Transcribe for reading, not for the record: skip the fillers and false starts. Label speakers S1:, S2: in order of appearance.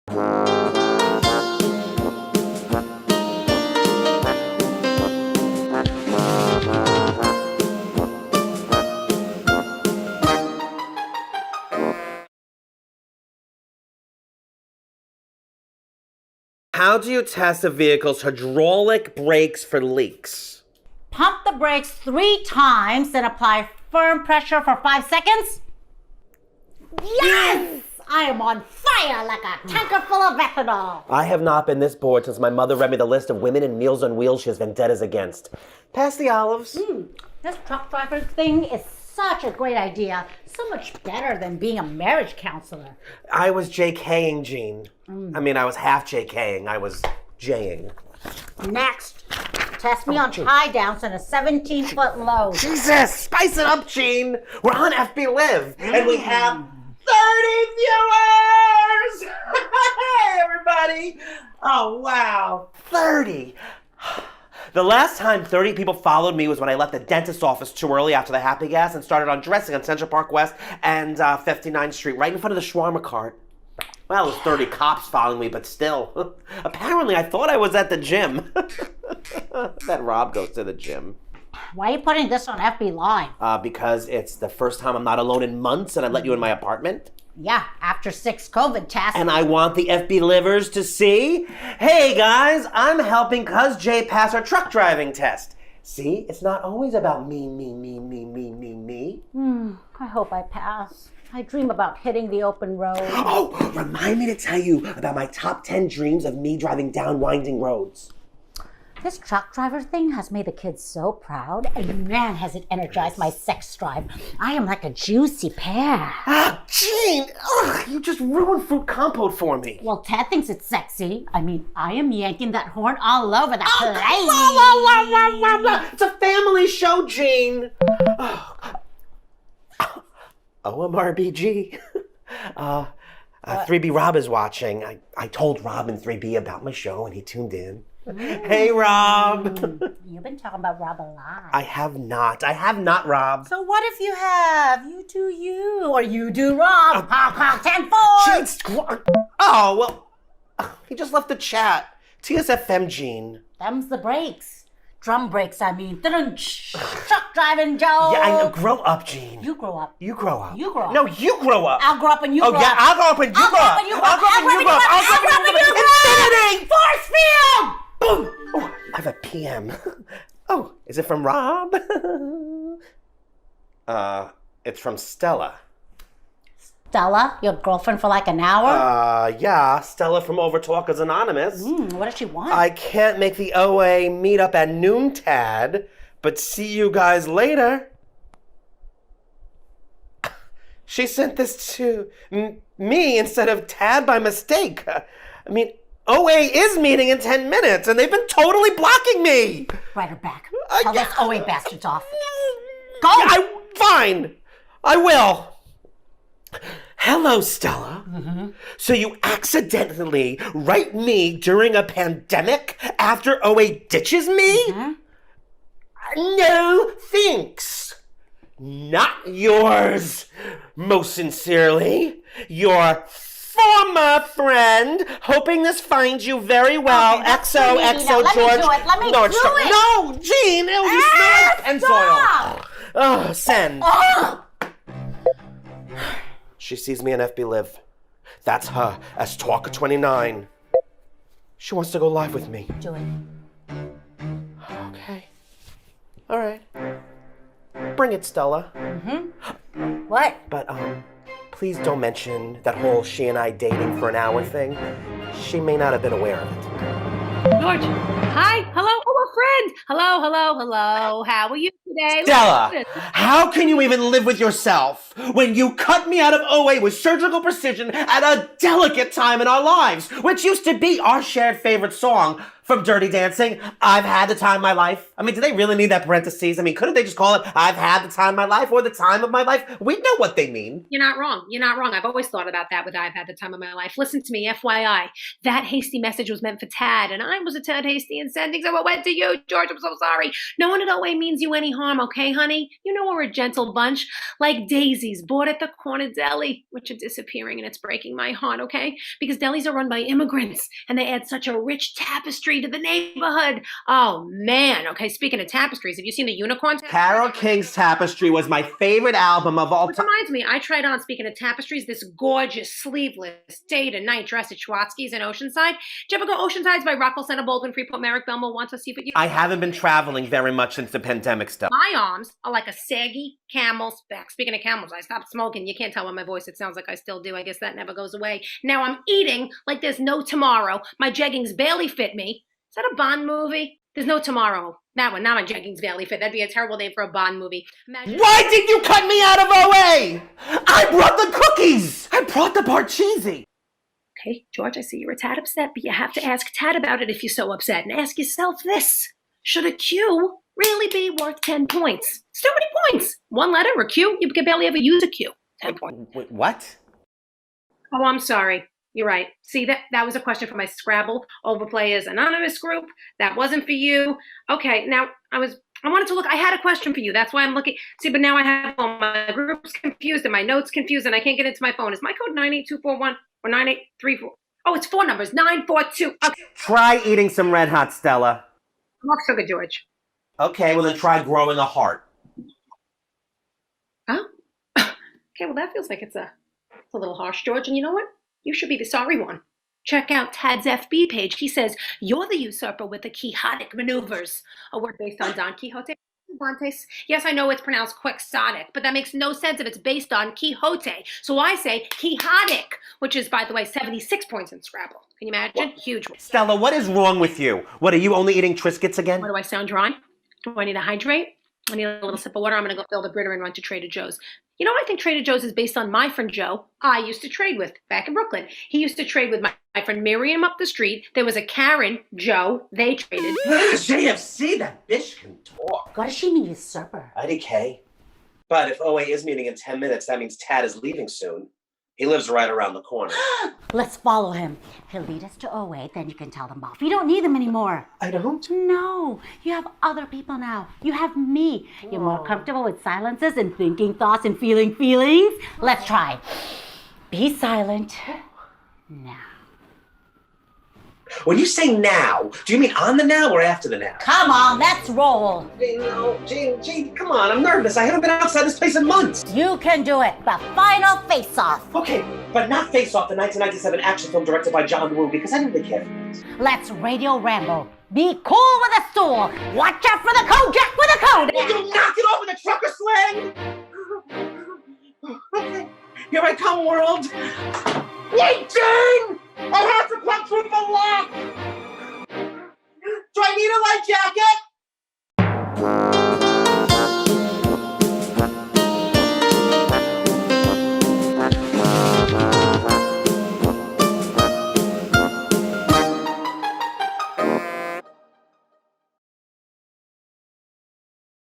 S1: How do you test a vehicle's hydraulic brakes for leaks?
S2: Pump the brakes 3 times, then apply firm pressure for 5 seconds. Yes! I am on fire like a tanker full of ethanol.
S1: I have not been this bored since my mother read me the list of women in Meals on Wheels she has vendettas against. Pass the olives.
S2: This truck driver thing is such a great idea. So much better than being a marriage counselor.
S1: I was JKing, Gene. I mean, I was half JKing. I was Jing.
S2: Next, test me on tie downs in a 17-foot load.
S1: Jesus! Spice it up, Gene! We're on FB Live, and we have 30 viewers! Hey, everybody! Oh, wow. 30! The last time 30 people followed me was when I left the dentist's office too early after the Happy Gas and started undressing on Central Park West and 59th Street, right in front of the shawarma cart. Well, it was 30 cops following me, but still. Apparently, I thought I was at the gym. That Rob goes to the gym.
S2: Why are you putting this on FB Live?
S1: Because it's the first time I'm not alone in months and I let you in my apartment.
S2: Yeah, after 6 COVID tests.
S1: And I want the FB livers to see. Hey guys, I'm helping Cuz Jay pass her truck driving test. See, it's not always about me.
S2: I hope I pass. I dream about hitting the open road.
S1: Oh, remind me to tell you about my top 10 dreams of me driving down winding roads.
S2: This truck driver thing has made the kids so proud, and man, has it energized my sex drive. I am like a juicy pear.
S1: Ah, Gene! Ugh, you just ruined fruit compote for me.
S2: Well, Ted thinks it's sexy. I mean, I am yanking that horn all over the place.
S1: It's a family show, Gene. OMRBG. 3B Rob is watching. I told Rob in 3B about my show and he tuned in. Hey, Rob.
S2: You've been talking about Rob a lot.
S1: I have not, Rob.
S2: So what if you have? You do you. Or you do Rob. Honk, 10-4.
S1: Oh, well, he just left the chat. TSFM, Gene.
S2: Them's the brakes. Drum brakes, I mean. Truck driving, Joe.
S1: Yeah, I know. Grow up, Gene.
S2: You grow up.
S1: You grow up.
S2: You grow up.
S1: No, you grow up.
S2: I'll grow up and you grow up.
S1: Oh, yeah, I'll grow up and you grow up. I'll grow up and you grow up. I'll grow up and you grow up. Infinity!
S2: Force field!
S1: Boom! Oh, I have a PM. Oh, is it from Rob? It's from Stella.
S2: Stella, your girlfriend for like an hour?
S1: Yeah, Stella from Overtalkers Anonymous.
S2: What does she want?
S1: I can't make the OA meet up at noontad, but see you guys later. She sent this to me instead of Tad by mistake. I mean, OA is meeting in 10 minutes, and they've been totally blocking me.
S2: Write her back. Tell those OA bastards off. Go!
S1: Fine. I will. Hello, Stella. So you accidentally write me during a pandemic after OA ditches me? No, thanks. Not yours. Most sincerely, your former friend, hoping this finds you very well.
S2: Okay,
S1: XOXO George.
S2: Let me do it.
S1: No, Gene, you smell like Pennzoil. Oh, send. She sees me in FB Live. That's her as Talker 29. She wants to go live with me.
S2: Do it.
S1: Okay. All right. Bring it, Stella.
S2: What?
S1: But, please don't mention that whole she and I dating for an hour thing. She may not have been aware of it.
S3: George, hi, hello, a friend. Hello. How are you today?
S1: Stella, how can you even live with yourself when you cut me out of OA with surgical precision at a delicate time in our lives, which used to be our shared favorite song from Dirty Dancing. I've had the time of my life. I mean, do they really need that parentheses? I mean, couldn't they just call it I've had the time of my life or the time of my life? We know what they mean.
S3: You're not wrong. You're not wrong. I've always thought about that with I've had the time of my life. Listen to me, FYI. That hasty message was meant for Tad, and I was a tad hasty in sending, so it went to you, George. I'm so sorry. No one at OA means you any harm, okay, honey? You know we're a gentle bunch, like daisies bought at the corner deli, which are disappearing, and it's breaking my heart, okay? Because delis are run by immigrants, and they add such a rich tapestry to the neighborhood. Oh, man. Okay, speaking of tapestries, have you seen the unicorn tapestry?
S1: Carole King's Tapestry was my favorite album of all
S3: Which
S1: time.
S3: reminds me, I tried on, speaking of tapestries, this gorgeous sleeveless day to night dress at Schwatzky's in Oceanside. Did you ever go Oceanside's by Rockwell Center, Baldwin, Freeport, Merrick, Belmont, want to see what you...
S1: I haven't been traveling very much since the pandemic stuff.
S3: My arms are like a saggy camel's back. Speaking of camels, I stopped smoking. You can't tell by my voice. It sounds like I still do. I guess that never goes away. Now I'm eating like there's no tomorrow. My jeggings barely fit me. Is that a Bond movie? There's no tomorrow. That one, not my jeggings barely fit. That'd be a terrible name for a Bond movie. Imagine.
S1: Why did you cut me out of OA? I brought the cookies. I brought the parcheesi.
S3: Okay, George, I see you're a tad upset, but you have to ask Tad about it if you're so upset. And ask yourself this. Should a Q really be worth 10 points? It's too many points. One letter, a Q, you can barely ever use a Q. 10 points.
S1: Wait, what?
S3: Oh, I'm sorry. You're right. See, that was a question for my Scrabble Overplayers Anonymous group. That wasn't for you. Okay, now I wanted to look. I had a question for you. That's why I'm looking. See, but now I have all my groups confused and my notes confused and I can't get into my phone. Is my code 98241 or 9834? Oh, it's 4 numbers. 942. Okay.
S1: Try eating some Red Hot, Stella.
S3: Look, sugar, George.
S1: Okay, well then try growing a heart.
S3: Oh? Okay, well that feels like it's a little harsh, George. And you know what? You should be the sorry one. Check out Tad's FB page. He says, you're the usurper with the quixotic maneuvers. A word based on Don Quixote. Cervantes. Yes, I know it's pronounced quixotic, but that makes no sense if it's based on Quixote. So I say quixotic, which is, by the way, 76 points in Scrabble. Can you imagine? Huge one.
S1: Stella, what is wrong with you? What, are you only eating Triscuits again?
S3: What, do I sound dry? Do I need to hydrate? I need a little sip of water. I'm going to go fill the Britter and run to Trader Joe's. You know, I think Trader Joe's is based on my friend Joe I used to trade with back in Brooklyn. He used to trade with my friend Miriam up the street. There was a Karen, Joe. They traded.
S1: JFC, that bitch can talk.
S2: What does she mean, usurper?
S1: IDK. But if OA is meeting in 10 minutes, that means Tad is leaving soon. He lives right around the corner.
S2: Let's follow him. He'll lead us to OA, then you can tell them off. You don't need them anymore.
S1: I don't?
S2: No, you have other people now. You have me. You're more comfortable with silences and thinking thoughts and feeling feelings. Let's try. Be silent. Now.
S1: When you say now, do you mean on the now or after the now?
S2: Come on, let's roll.
S1: Gene, come on, I'm nervous. I haven't been outside this place in months.
S2: You can do it. The final face-off.
S1: Okay, but not Face Off, the 1997 action film directed by John Woo, because I didn't really care for this.
S2: Let's radio Ramble. Be cool with a stool. Watch out for the Kojak with a code.
S1: Will you knock it off with a trucker slang? Okay, here I come, world. Wait, Jane! I have to punch through the lock! Do I need a light jacket?